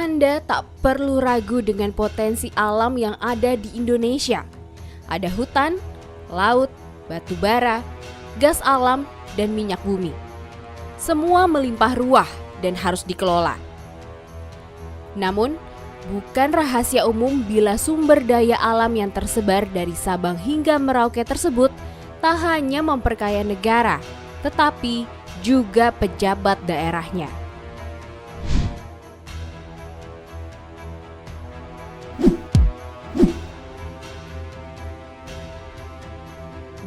Anda tak perlu ragu dengan potensi alam yang ada di Indonesia. Ada hutan, laut, batu bara, gas alam, dan minyak bumi. Semua melimpah ruah dan harus dikelola. Namun, bukan rahasia umum bila sumber daya alam yang tersebar dari Sabang hingga Merauke tersebut tak hanya memperkaya negara, tetapi juga pejabat daerahnya.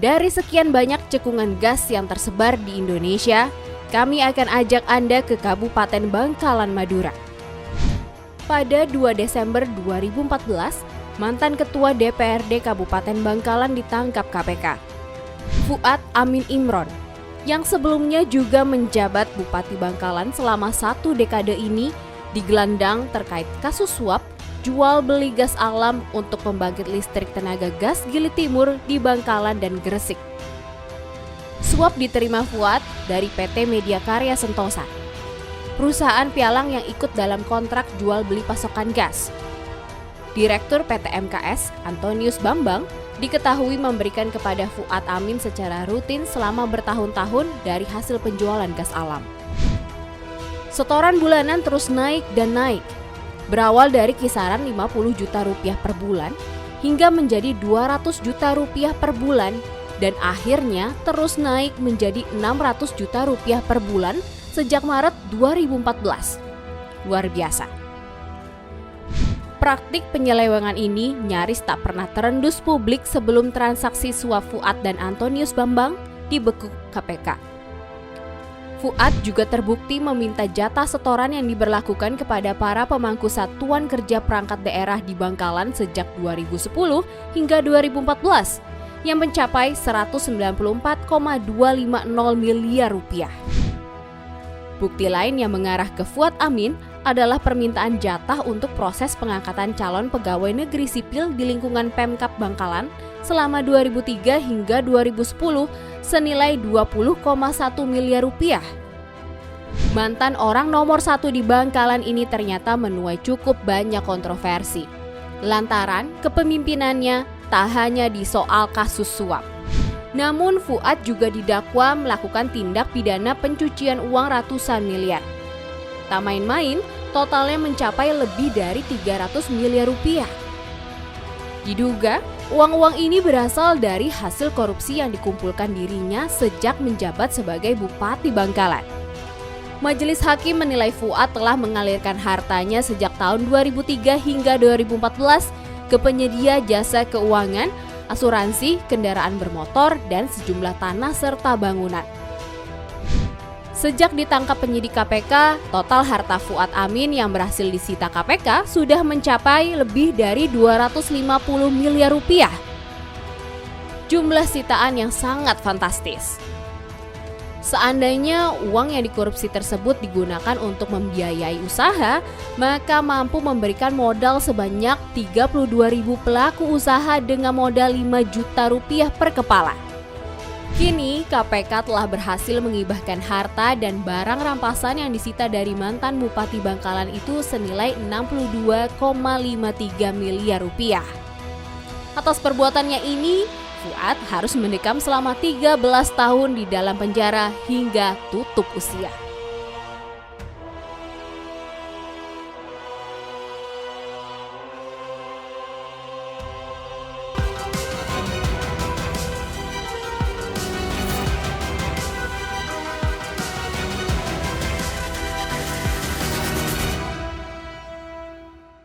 Dari sekian banyak cekungan gas yang tersebar di Indonesia, kami akan ajak Anda ke Kabupaten Bangkalan, Madura. Pada 2 Desember 2014, mantan Ketua DPRD Kabupaten Bangkalan ditangkap KPK. Fuad Amin Imron, yang sebelumnya juga menjabat Bupati Bangkalan selama 1 dekade ini, digelandang terkait kasus suap jual beli gas alam untuk pembangkit listrik tenaga gas Gili Timur di Bangkalan dan Gresik. Suap diterima Fuad dari PT Media Karya Sentosa, perusahaan pialang yang ikut dalam kontrak jual beli pasokan gas. Direktur PT MKS, Antonius Bambang, diketahui memberikan kepada Fuad Amin secara rutin selama bertahun-tahun dari hasil penjualan gas alam. Setoran bulanan terus naik dan naik, berawal dari kisaran 50 juta rupiah per bulan hingga menjadi 200 juta rupiah per bulan dan akhirnya terus naik menjadi 600 juta rupiah per bulan sejak Maret 2014. Luar biasa. Praktik penyelewengan ini nyaris tak pernah terendus publik sebelum transaksi suap Fuad dan Antonius Bambang dibekuk KPK. Fuad juga terbukti meminta jatah setoran yang diberlakukan kepada para pemangku satuan kerja perangkat daerah di Bangkalan sejak 2010 hingga 2014 yang mencapai 194,250 miliar rupiah. Bukti lain yang mengarah ke Fuad Amin adalah permintaan jatah untuk proses pengangkatan calon pegawai negeri sipil di lingkungan Pemkab Bangkalan selama 2003 hingga 2010 senilai 20,1 miliar rupiah. Mantan orang nomor 1 di Bangkalan ini ternyata menuai cukup banyak kontroversi, lantaran kepemimpinannya tak hanya di soal kasus suap. Namun Fuad juga didakwa melakukan tindak pidana pencucian uang ratusan miliar. Tak main-main, totalnya mencapai lebih dari 300 miliar rupiah. Diduga, uang-uang ini berasal dari hasil korupsi yang dikumpulkan dirinya sejak menjabat sebagai Bupati Bangkalan. Majelis Hakim menilai Fuad telah mengalirkan hartanya sejak tahun 2003 hingga 2014 ke penyedia jasa keuangan, asuransi, kendaraan bermotor, dan sejumlah tanah serta bangunan. Sejak ditangkap penyidik KPK, total harta Fuad Amin yang berhasil disita KPK sudah mencapai lebih dari 250 miliar rupiah. Jumlah sitaan yang sangat fantastis. Seandainya uang yang dikorupsi tersebut digunakan untuk membiayai usaha, maka mampu memberikan modal sebanyak 32.000 pelaku usaha dengan modal 5 juta rupiah per kepala. Kini, KPK telah berhasil mengibahkan harta dan barang rampasan yang disita dari mantan Bupati Bangkalan itu senilai 62,53 miliar rupiah. Atas perbuatannya ini, Fuad harus mendekam selama 13 tahun di dalam penjara hingga tutup usia.